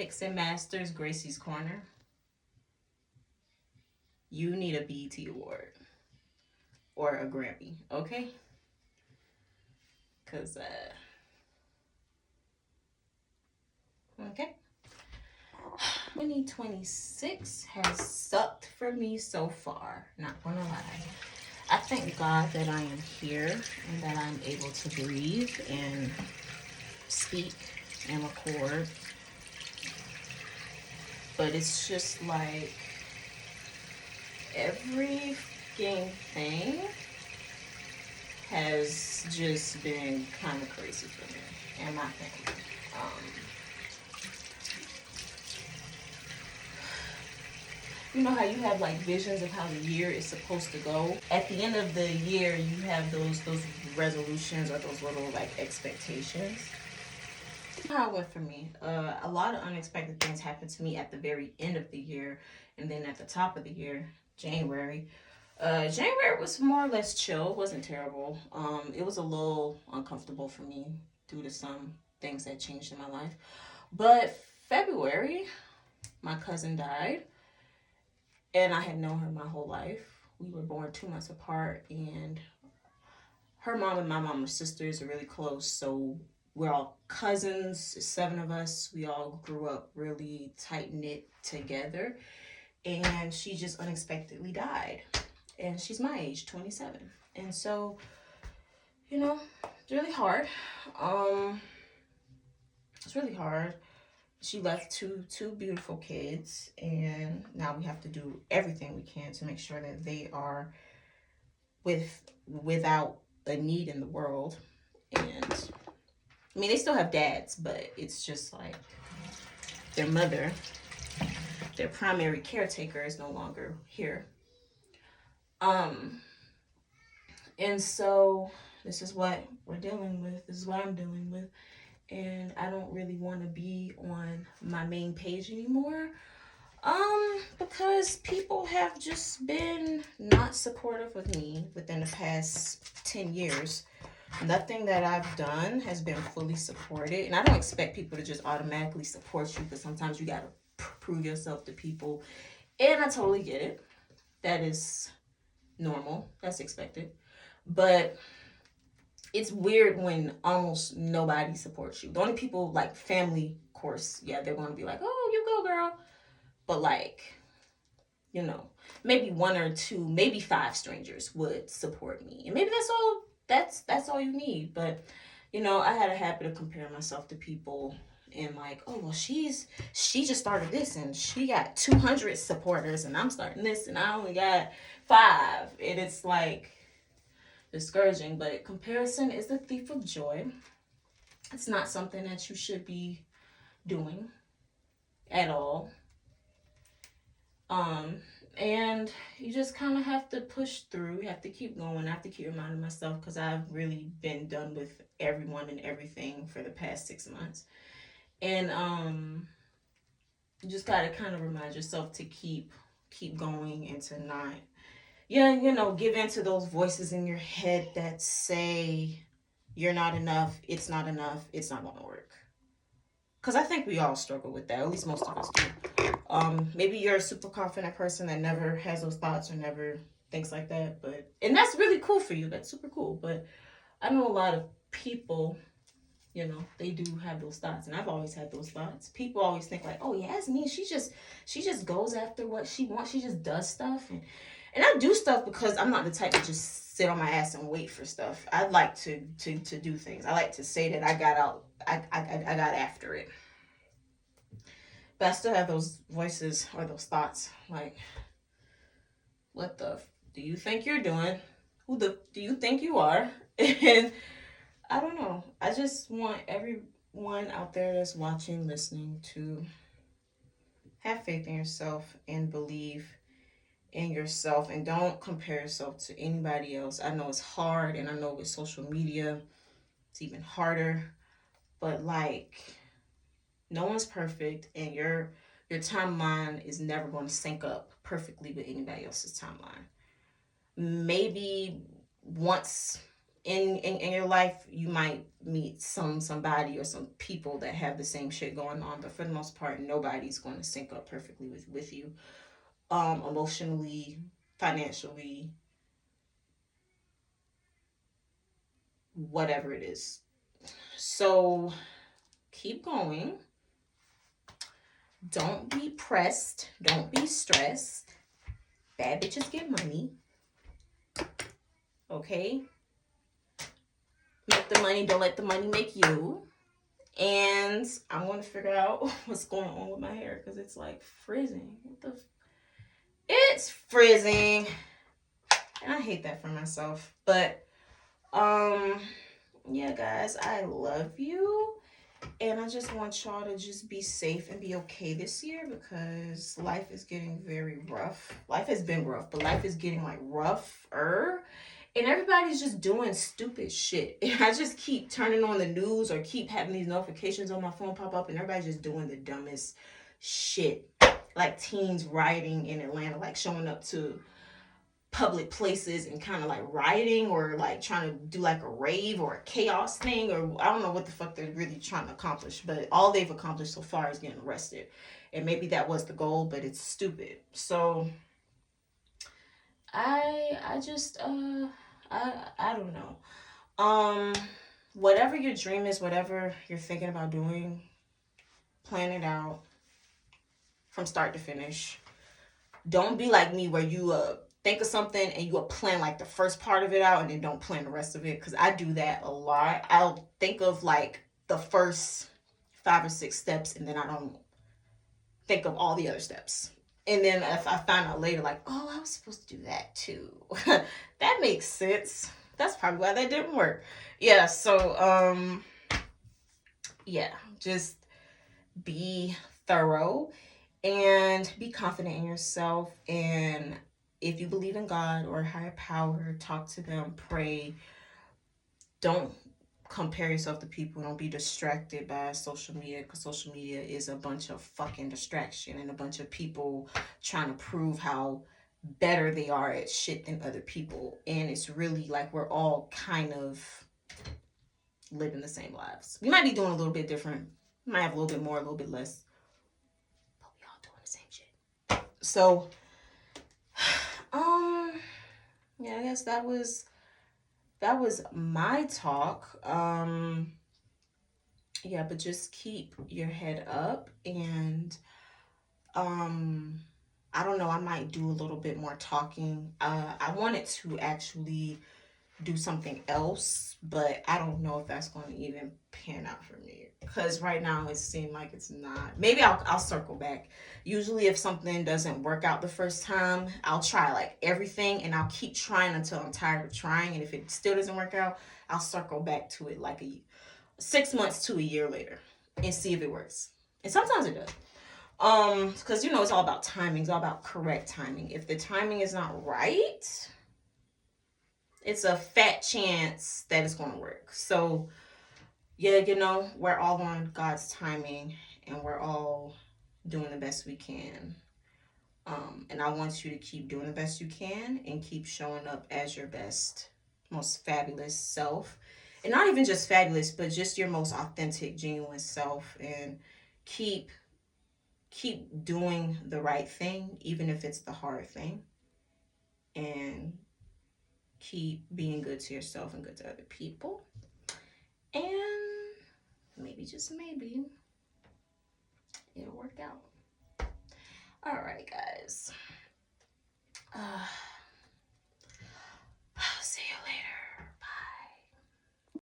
Mix and Masters Gracie's Corner, you need a BET award or a Grammy, okay? Because, okay. 2026 has sucked for me so far, not gonna lie. I thank God that I am here and that I'm able to breathe and speak and record. But it's just like every freaking thing has just been kind of crazy for me and my family. You know how you have like visions of how the year is supposed to go? At the end of the year, you have those resolutions or those little like expectations. How it went for me. A lot of unexpected things happened to me at the very end of the year, and then at the top of the year, January. January was more or less chill. It wasn't terrible. It was a little uncomfortable for me due to some things that changed in my life. But February, my cousin died, and I had known her my whole life. We were born 2 months apart, and her mom and my mom are sisters, are really close. So we're all cousins, 7 of us. We all grew up really tight knit together, and she just unexpectedly died. And she's my age, 27. And so, you know, it's really hard. It's really hard. She left two beautiful kids, and now we have to do everything we can to make sure that they are without a need in the world. And I mean, they still have dads, but it's just like their mother, their primary caretaker, is no longer here. And so this is what we're dealing with. This is what I'm dealing with. And I don't really want to be on my main page anymore. Because people have just been not supportive of me within the past 10 years. Nothing that I've done has been fully supported. And I don't expect people to just automatically support you, because sometimes you gotta prove yourself to people. And I totally get it. That is normal. That's expected. But it's weird when almost nobody supports you. The only people, like family, of course, yeah, they're going to be like, oh, you go, girl. But like, you know, maybe 1 or 2, maybe 5 strangers would support me. And maybe that's all you need. But, you know, I had a habit of comparing myself to people and like, oh, well, she just started this and she got 200 supporters and I'm starting this and I only got 5. And it's like discouraging, but comparison is the thief of joy. It's not something that you should be doing at all. And you just kind of have to push through. You have to keep going. I have to keep reminding myself, because I've really been done with everyone and everything for the past 6 months. And you just gotta kind of remind yourself to keep going and to not, you know, give in to those voices in your head that say you're not enough, it's not enough, it's not gonna work. Because I think we all struggle with that. At least most of us do. Maybe you're a super confident person that never has those thoughts or never thinks like that. And that's really cool for you. That's super cool. But I know a lot of people, you know, they do have those thoughts. And I've always had those thoughts. People always think like, oh, Yasmin, she just goes after what she wants. She just does stuff. And I do stuff because I'm not the type to just sit on my ass and wait for stuff. I like to do things. I like to say that I got after it. But I still have those voices or those thoughts like, what the do you think you're doing? Who do you think you are? And I don't know. I just want everyone out there that's watching, listening, to have faith in yourself and believe in yourself, and don't compare yourself to anybody else. I know it's hard, and I know with social media it's even harder, but like, no one's perfect, and your timeline is never going to sync up perfectly with anybody else's timeline. Maybe once in your life, you might meet somebody or some people that have the same shit going on, but for the most part, nobody's going to sync up perfectly with you, emotionally, financially, whatever it is. So keep going. Don't be pressed. Don't be stressed. Bad bitches get money. Okay? Make the money. Don't let the money make you. And I'm going to figure out what's going on with my hair because it's like frizzing. It's frizzing. And I hate that for myself. But, yeah, guys, I love you. And I just want y'all to just be safe and be okay this year because life is getting very rough. Life has been rough, but life is getting like rougher. And everybody's just doing stupid shit. And I just keep turning on the news or keep having these notifications on my phone pop up and everybody's just doing the dumbest shit. Like teens rioting in Atlanta, like showing up to public places and kind of like rioting or like trying to do like a rave or a chaos thing, or I don't know what the fuck they're really trying to accomplish, but all they've accomplished so far is getting arrested. And maybe that was the goal, but it's stupid. So I just I don't know. Whatever your dream is, whatever you're thinking about doing, plan it out from start to finish. Don't be like me where you think of something and you plan like the first part of it out and then don't plan the rest of it, because I do that a lot. I'll think of like the first 5 or 6 steps and then I don't think of all the other steps. And then if I find out later like, oh, I was supposed to do that too. That makes sense. That's probably why that didn't work. Yeah, so yeah, just be thorough and be confident in yourself. And if you believe in God or a higher power, talk to them, pray. Don't compare yourself to people. Don't be distracted by social media, because social media is a bunch of fucking distraction and a bunch of people trying to prove how better they are at shit than other people. And it's really like we're all kind of living the same lives. We might be doing a little bit different. We might have a little bit more, a little bit less. But we all doing the same shit. So, yeah, I guess that was my talk. Yeah, but just keep your head up and I don't know, I might do a little bit more talking. I wanted to actually do something else, but I don't know if that's going to even pan out for me because right now it seems like it's not. Maybe I'll circle back. Usually if something doesn't work out the first time, I'll try like everything and I'll keep trying until I'm tired of trying, and if it still doesn't work out, I'll circle back to it like 6 months to a year later and see if it works. And sometimes it does. Because you know it's all about timing. It's all about correct timing. If the timing is not right, it's a fat chance that it's going to work. So, yeah, you know, we're all on God's timing and we're all doing the best we can. And I want you to keep doing the best you can and keep showing up as your best, most fabulous self. And not even just fabulous, but just your most authentic, genuine self. And keep doing the right thing, even if it's the hard thing. And keep being good to yourself and good to other people. And maybe, just maybe, it'll work out. All right, guys. See you later.